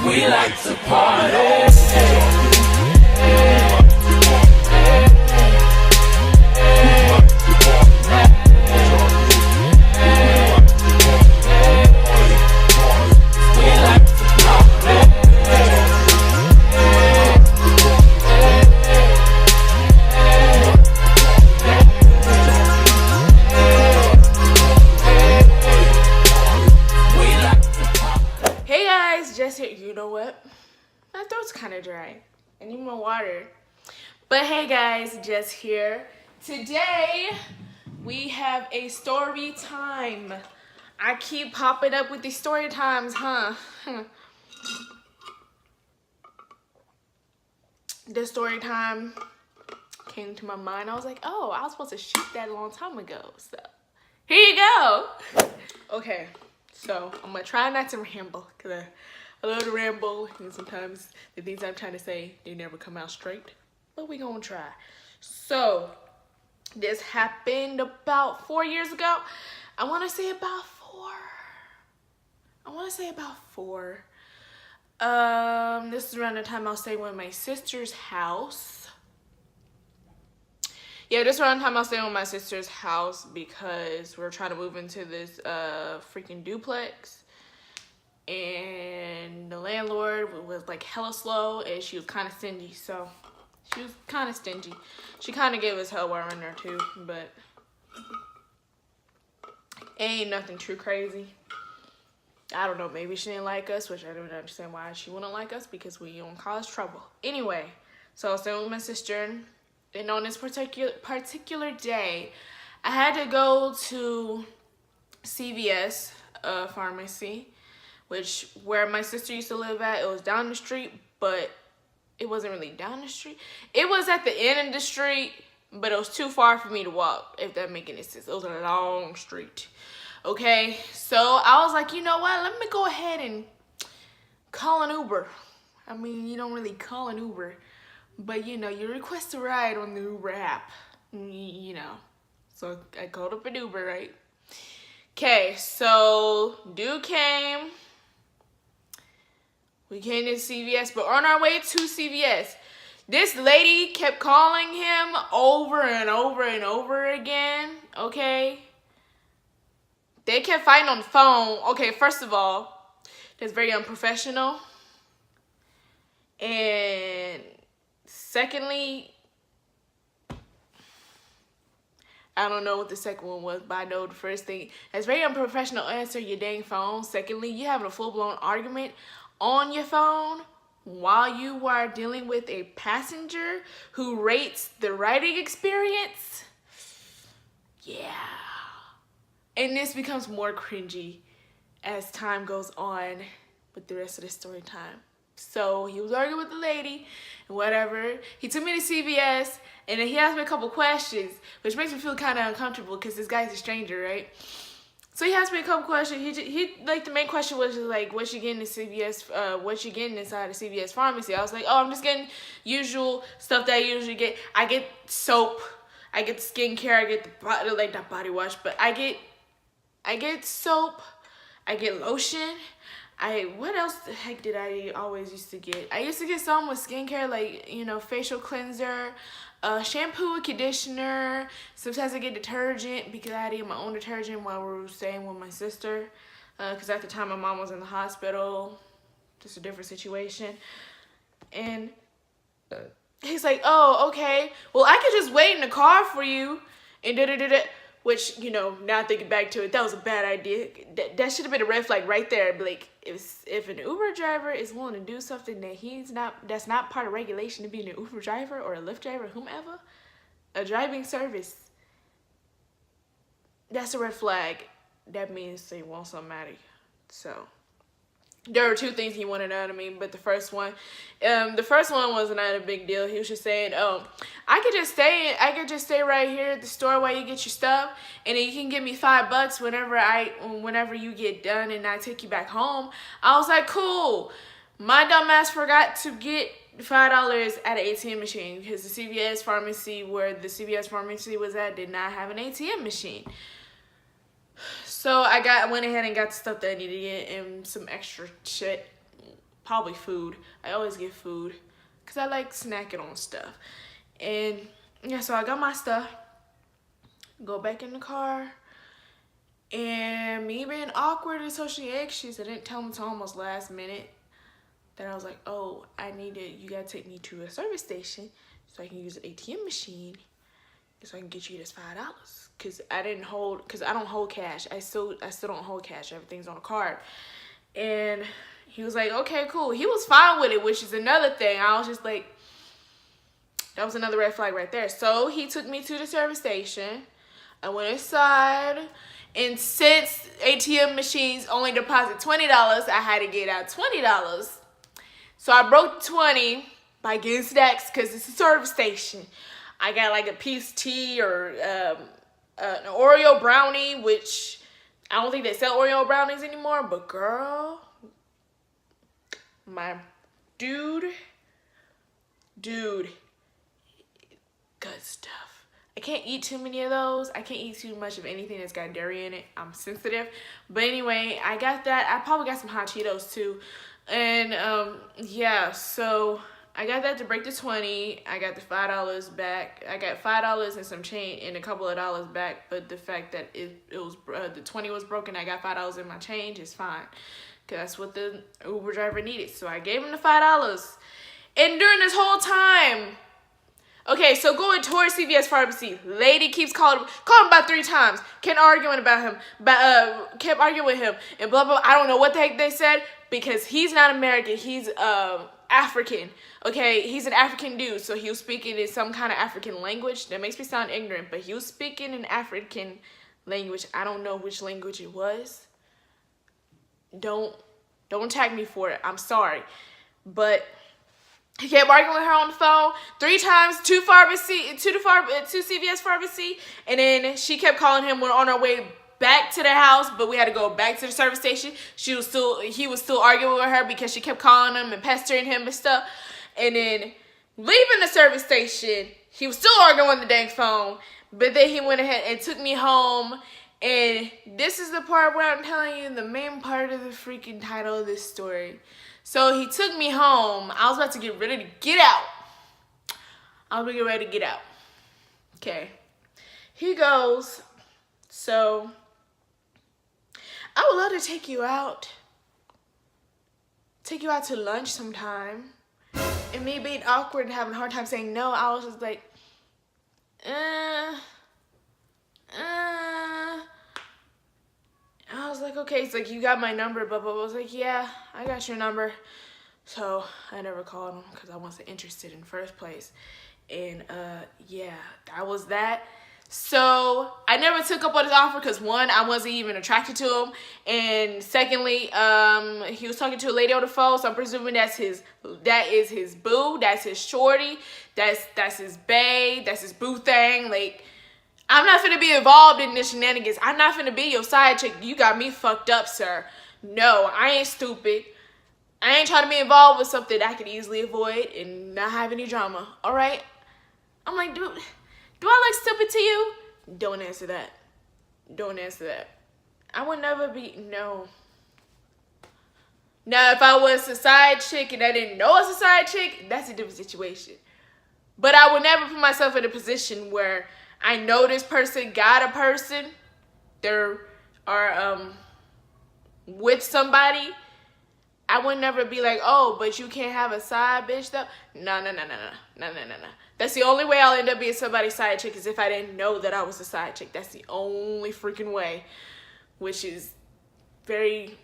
We like to party. You know what? My throat's kind of dry. I need more water. But hey guys, Jess here. Today we have a story time. I keep popping up with these story times, huh? The story time came to my mind. I was like, oh, I was supposed to shoot that a long time ago. So here you go. Okay, so I'm gonna try not to ramble because I love to ramble, and sometimes the things I'm trying to say, they never come out straight, but we gonna try. So, this happened about 4 years ago. I wanna say about four. This is around the time I was staying with my sister's house. Yeah, this is around the time I was staying with my sister's house because we were trying to move into this freaking duplex. And the landlord was like hella slow, and she was kind of stingy. So she was kind of stingy. She kind of gave us hell while in there too, but ain't nothing too crazy. I don't know, maybe she didn't like us, which I don't understand why she wouldn't like us, because we don't cause trouble. Anyway, so I was staying with my sister, and on this particular day, I had to go to CVS pharmacy, which where my sister used to live at, it was down the street, but it wasn't really down the street. It was at the end of the street, but it was too far for me to walk, if that makes any sense. It was a long street. Okay, so I was like, you know what? Let me go ahead and call an Uber. I mean, you don't really call an Uber, but you know, you request a ride on the Uber app, you know. So I called up an Uber, right? Okay, so dude came. We came to CVS, but on our way to CVS, this lady kept calling him over and over and over again, okay? They kept fighting on the phone. Okay, first of all, that's very unprofessional. And secondly, I don't know what the second one was, but I know the first thing. That's very unprofessional. Answer your dang phone. Secondly, you having a full-blown argument on your phone while you are dealing with a passenger who rates the riding experience. Yeah. And this becomes more cringy as time goes on with the rest of the story time. So he was arguing with the lady and whatever. He took me to CVS, and then he asked me a couple questions, which makes me feel kind of uncomfortable because this guy's a stranger, right? So he asked me a couple questions. He like, the main question was just like, what you getting in CVS? What you getting inside of CVS pharmacy? I was like, oh, I'm just getting usual stuff that I usually get. I get soap, I get skincare, I get the body wash, but I get soap, I get lotion. What else the heck did I always used to get? I used to get some with skincare, like, you know, facial cleanser, shampoo and conditioner. Sometimes I get detergent because I had to get my own detergent while we were staying with my sister. Because at the time my mom was in the hospital. Just a different situation. And he's like, oh, okay. Well, I could just wait in the car for you. And da-da-da-da. Which, you know, now thinking back to it, that was a bad idea. That should have been a red flag right there. Like, if an Uber driver is willing to do something that's not part of regulation to be an Uber driver or a Lyft driver, whomever, a driving service, that's a red flag. That means they want somebody. So there were two things he wanted out of me, but the first one was not a big deal. He was just saying, oh, I could just stay right here at the store while you get your stuff, and then you can give me $5 whenever you get done, and I take you back home. I was like, cool. My dumb ass forgot to get $5 at an ATM machine because the CVS pharmacy where the CVS pharmacy was at did not have an ATM machine. So I went ahead and got the stuff that I needed to get and some extra shit. probably food. I always get food because I like snacking on stuff. And yeah, so I got my stuff, go back in the car, and me being awkward and socially anxious, I didn't tell him until almost last minute that I was like, oh, you gotta take me to a service station so I can use an ATM machine so I can get you this $5. Cause I don't hold cash. I still don't hold cash. Everything's on a card. And he was like, okay, cool. He was fine with it, which is another thing. I was just like, that was another red flag right there. So he took me to the service station. I went inside, and since ATM machines only deposit $20, I had to get out $20. So I broke 20 by getting snacks because it's a service station. I got like a piece of tea or an Oreo brownie, which I don't think they sell Oreo brownies anymore, but girl, my dude, good stuff. I can't eat too many of those. I can't eat too much of anything that's got dairy in it. I'm sensitive. But anyway, I got that. I probably got some hot Cheetos too. And yeah, so I got that to break the 20. I got the $5 back. I got $5 and some change and a couple of dollars back. But the fact that it was the 20 was broken, I got $5 in my change is fine, cause that's what the Uber driver needed. So I gave him the $5. And during this whole time, okay, so going towards CVS pharmacy, lady keeps calling him about 3 times, kept arguing about him, kept arguing with him, and blah blah. I don't know what the heck they said, because he's not American. He's African. Okay, he's an African dude, so he was speaking in some kind of African language. That makes me sound ignorant, but he was speaking in African language. I don't know which language it was. Don't tag me for it. I'm sorry, but he kept arguing with her on the phone 3 times to CVS pharmacy, and then she kept calling him when on her way back to the house, but we had to go back to the service station. He was still arguing with her because she kept calling him and pestering him and stuff. And then leaving the service station, he was still arguing on the dang phone, but then he went ahead and took me home. And this is the part where I'm telling you the main part of the freaking title of this story. So he took me home. I was about to get ready to get out. Okay. He goes, so I would love to take you out to lunch sometime. And me being awkward and having a hard time saying no, I was just like, I was like, okay. It's like, you got my number, blah, blah, blah. I was like, yeah, I got your number. So I never called him because I wasn't interested in the first place. And yeah, that was that. So I never took up on his offer because, one, I wasn't even attracted to him, and secondly, he was talking to a lady on the phone, so I'm presuming that is his boo, that's his shorty, that's his bae, that's his boo thing. Like, I'm not finna be involved in this shenanigans. I'm not finna be your side chick. You got me fucked up, sir. No, I ain't stupid. I ain't trying to be involved with something I could easily avoid and not have any drama. All right? I'm like, dude, do I look stupid to you? Don't answer that. Don't answer that. I would never be, no. Now, if I was a side chick and I didn't know I was a side chick, that's a different situation. But I would never put myself in a position where I know this person got a person, they are with somebody. I would never be like, oh, but you can't have a side bitch though. No. That's the only way I'll end up being somebody's side chick, is if I didn't know that I was a side chick. That's the only freaking way, which is very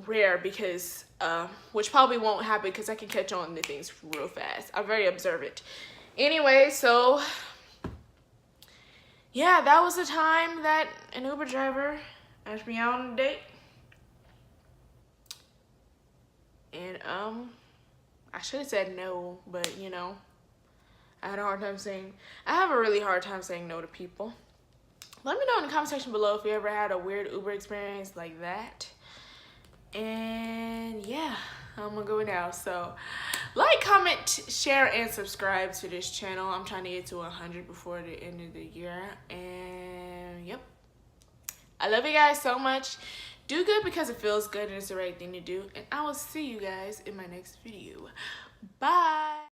rare because, which probably won't happen because I can catch on to things real fast. I'm very observant. Anyway, so yeah, that was the time that an Uber driver asked me out on a date. And I should have said no, but you know, I have a really hard time saying no to people. Let me know in the comment section below if you ever had a weird Uber experience like that. And yeah, I'm gonna go now. So like, comment, share, and subscribe to this channel. I'm trying to get to 100 before the end of the year. And yep, I love you guys so much. Do good because it feels good and it's the right thing to do. And I will see you guys in my next video. Bye.